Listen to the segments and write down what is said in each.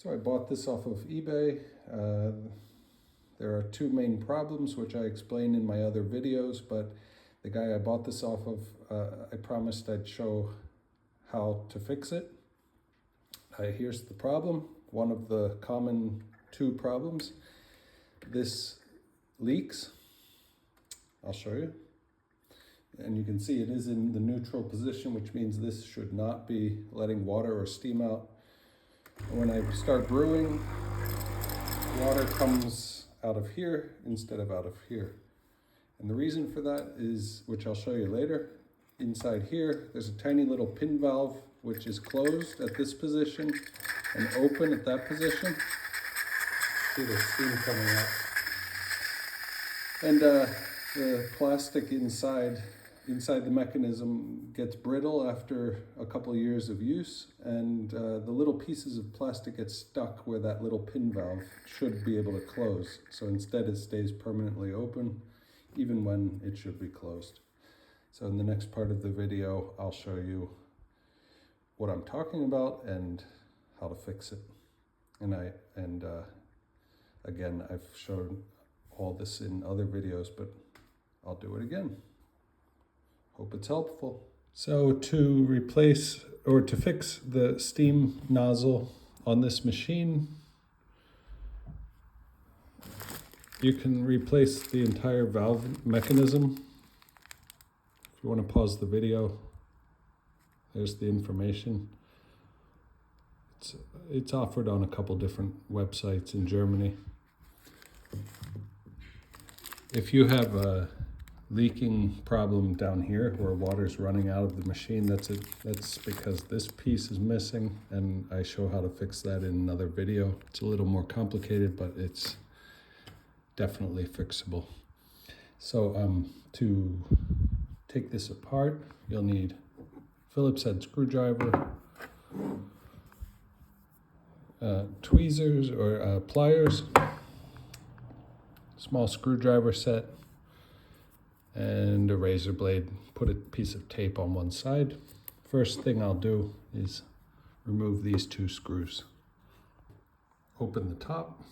So I bought this off of eBay. There are two main problems, which I explained in my other videos, but the guy I bought this off of, I promised I'd show how to fix it. Here's the problem. One of the common two problems. This leaks. I'll show you. And you can see it is in the neutral position, which means this should not be letting water or steam out. When I start brewing, water comes out of here instead of out of here. And the reason for that is, which I'll show you later, inside here, there's a tiny little pin valve, which is closed at this position and open at that position. See the steam coming out. And the plastic inside the mechanism gets brittle after a couple of years of use, and the little pieces of plastic get stuck where that little pin valve should be able to close. So instead it stays permanently open, even when it should be closed. So in the next part of the video, I'll show you what I'm talking about and how to fix it. And again, I've shown all this in other videos, but I'll do it again. Hope it's helpful. So to replace or to fix the steam nozzle on this machine, you can replace the entire valve mechanism. If you want to pause the video, there's the information. It's offered on a couple different websites in Germany. If you have a leaking problem down here where water's running out of the machine, that's because this piece is missing, and I show how to fix that in another video. It's a little more complicated, but it's definitely fixable. So to take this apart, you'll need Phillips head screwdriver, tweezers or pliers, small screwdriver set, and a razor blade. Put a piece of tape on one side. First thing I'll do is remove these two screws. Open the top.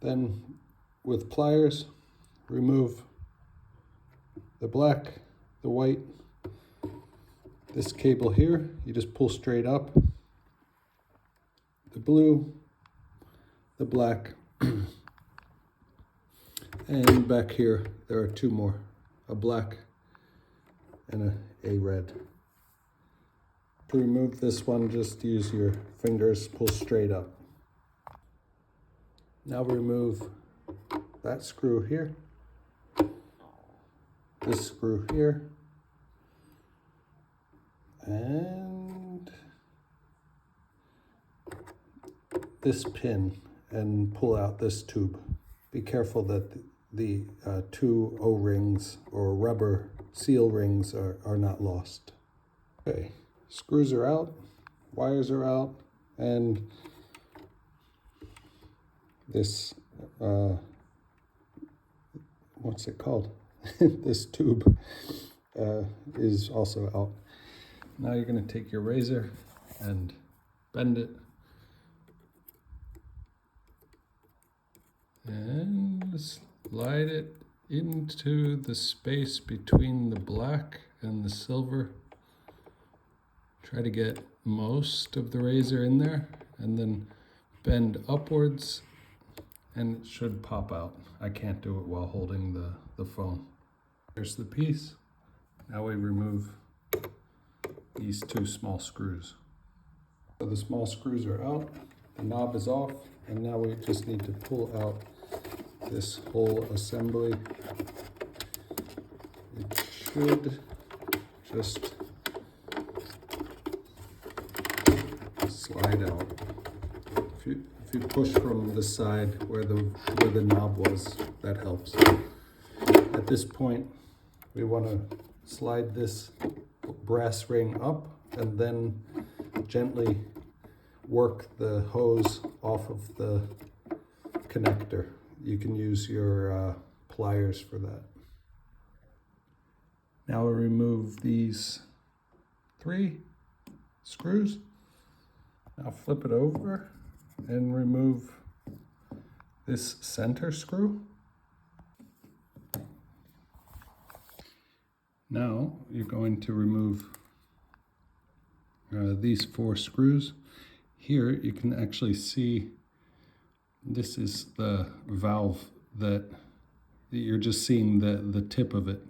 Then with pliers, remove the black, the white, this cable here. You just pull straight up. The blue, the black, and back here, there are two more, a black and a red. To remove this one, just use your fingers, pull straight up. Now remove that screw here, this screw here, and this pin, and pull out this tube. Be careful that the two O-rings or rubber seal rings are not lost. Okay, screws are out, wires are out, and this, what's it called? This tube is also out. Now you're going to take your razor and bend it. And slide it into the space between the black and the silver. Try to get most of the razor in there, and then bend upwards, and it should pop out. I can't do it while holding the phone. Here's the piece. Now we remove these two small screws. So the small screws are out, the knob is off, and now we just need to pull out this whole assembly. It should just slide out. If you push from the side where the knob was, that helps. At this point, we want to slide this brass ring up and then gently work the hose off of the connector. You can use your pliers for that. Now we remove these 3 screws. Now flip it over and remove this center screw. Now you're going to remove these 4 screws. Here you can actually see this is the valve that you're just seeing the tip of it.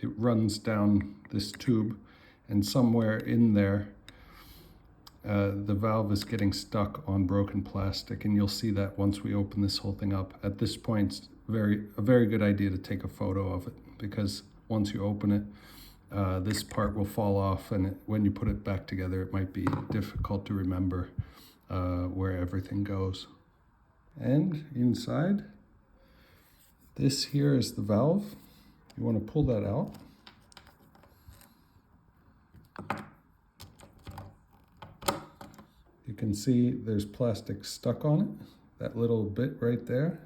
It runs down this tube, and somewhere in there the valve is getting stuck on broken plastic, and you'll see that once we open this whole thing up. At this point, it's a very good idea to take a photo of it, because once you open it, this part will fall off, and when you put it back together, it might be difficult to remember where everything goes. And inside, this here is the valve. You want to pull that out. You can see there's plastic stuck on it, that little bit right there.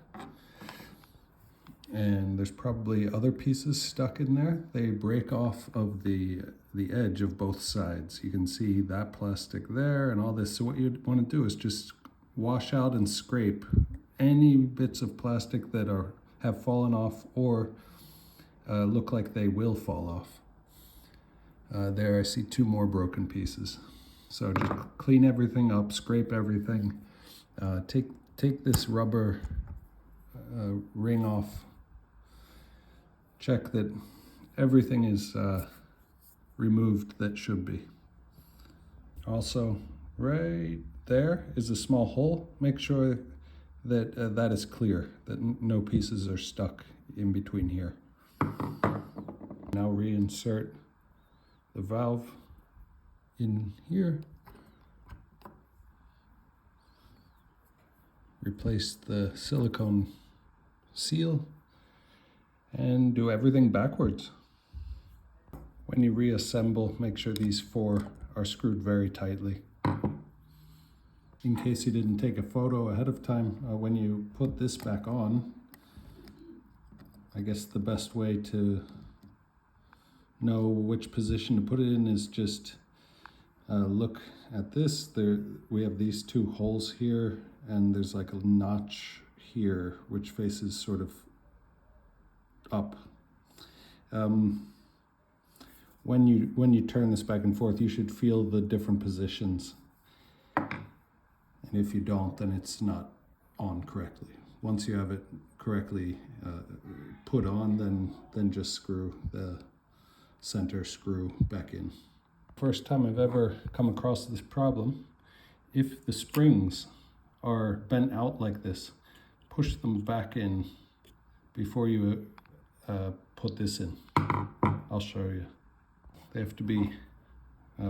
And there's probably other pieces stuck in there. They break off of the edge of both sides. You can see that plastic there and all this. So what you want to do is just wash out and scrape any bits of plastic that have fallen off or look like they will fall off. There I see 2 more broken pieces. So just clean everything up, scrape everything. Take this rubber ring off. Check that everything is removed that should be. Also, right there is a small hole. Make sure that that is clear, that no pieces are stuck in between here. Now reinsert the valve in here. Replace the silicone seal and do everything backwards. When you reassemble, make sure these 4 are screwed very tightly. In case you didn't take a photo ahead of time, when you put this back on, I guess the best way to know which position to put it in is just look at this. We have these 2 holes here, and there's like a notch here which faces sort of up. When you turn this back and forth, you should feel the different positions. And if you don't, then it's not on correctly. Once you have it correctly put on, then just screw the center screw back in. First time I've ever come across this problem. If the springs are bent out like this, push them back in before you put this in. I'll show you. They have to be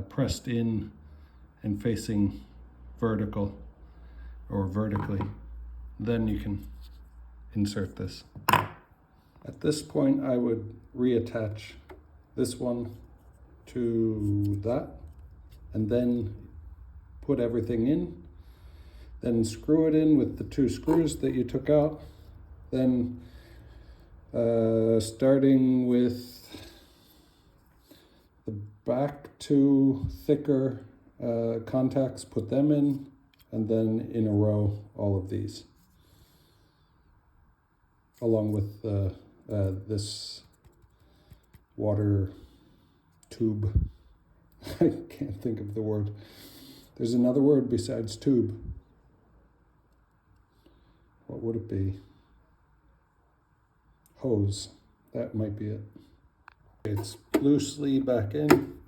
pressed in and facing vertical or vertically. Then you can insert this. At this point, I would reattach this one to that, and then put everything in. Then screw it in with the 2 screws that you took out. Then starting with the back 2 thicker contacts, put them in, and then in a row all of these, along with this water tube. I can't think of the word. There's another word besides tube. What would it be? Hose. That might be it. It's loosely back in.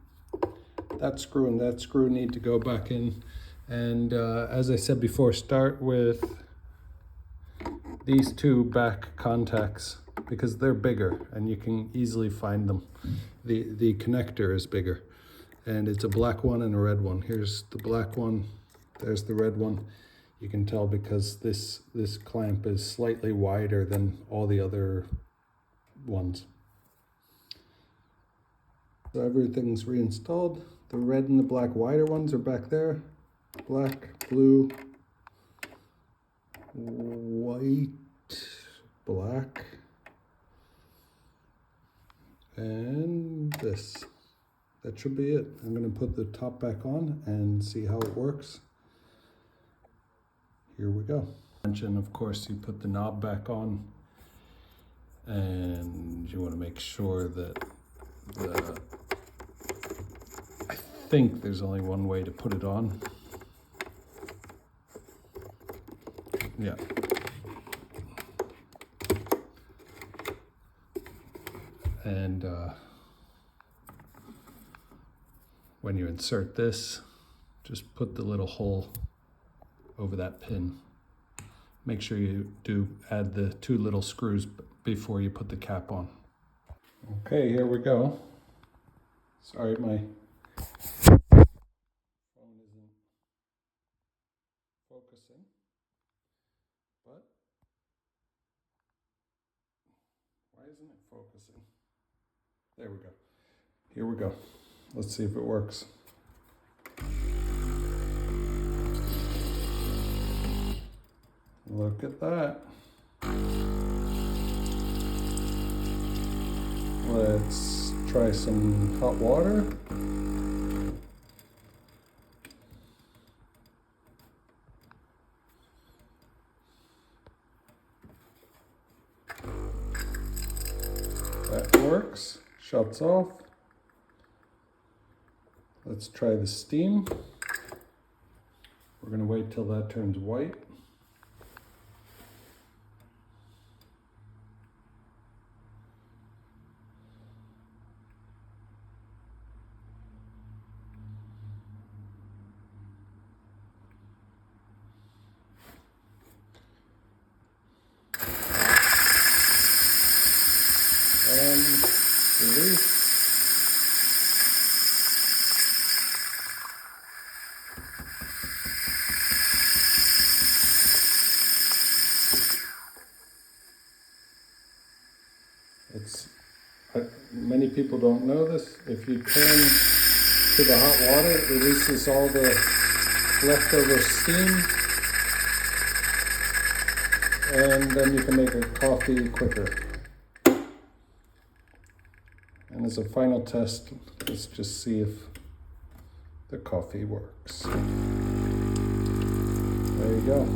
That screw and that screw need to go back in. And as I said before, start with these 2 back contacts because they're bigger and you can easily find them. The connector is bigger, and it's a black one and a red one. Here's the black one, there's the red one. You can tell because this clamp is slightly wider than all the other ones. So everything's reinstalled. The red and the black wider ones are back there. Black, blue, white, black, and this. That should be it. I'm going to put the top back on and see how it works. here we go. And of course you put the knob back on, and you want to make sure that I think there's only one way to put it on. Yeah. And when you insert this, just put the little hole over that pin. Make sure you do add the 2 little screws before you put the cap on. Okay, here we go. Sorry, my phone isn't focusing, but why isn't it focusing? There we go. Here we go. Let's see if it works. Look at that. Let's try some hot water. That works. Shuts off. Let's try the steam. We're going to wait till that turns white. And release. Many people don't know this. If you turn to the hot water, it releases all the leftover steam, and then you can make a coffee quicker. And as a final test, let's just see if the coffee works. There you go.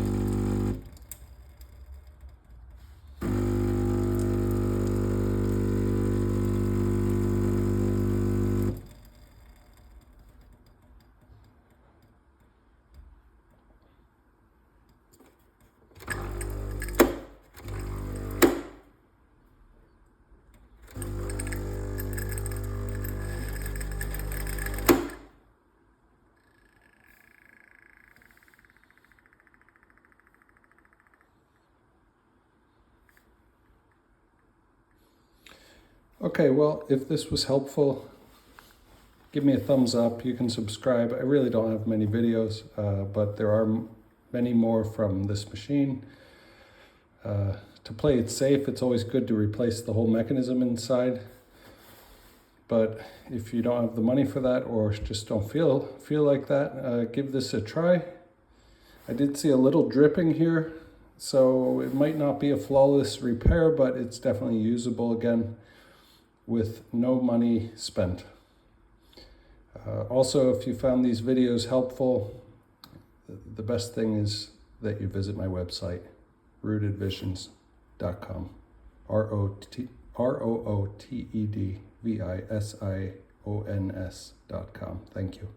Okay, well, if this was helpful, give me a thumbs up. You can subscribe. I really don't have many videos, but there are many more from this machine. To play it safe, it's always good to replace the whole mechanism inside. But if you don't have the money for that, or just don't feel like that, give this a try. I did see a little dripping here, so it might not be a flawless repair, but it's definitely usable again with no money spent. Also, if you found these videos helpful, the best thing is that you visit my website, rootedvisions.com. ROOTEDVISIONS.com. Thank you.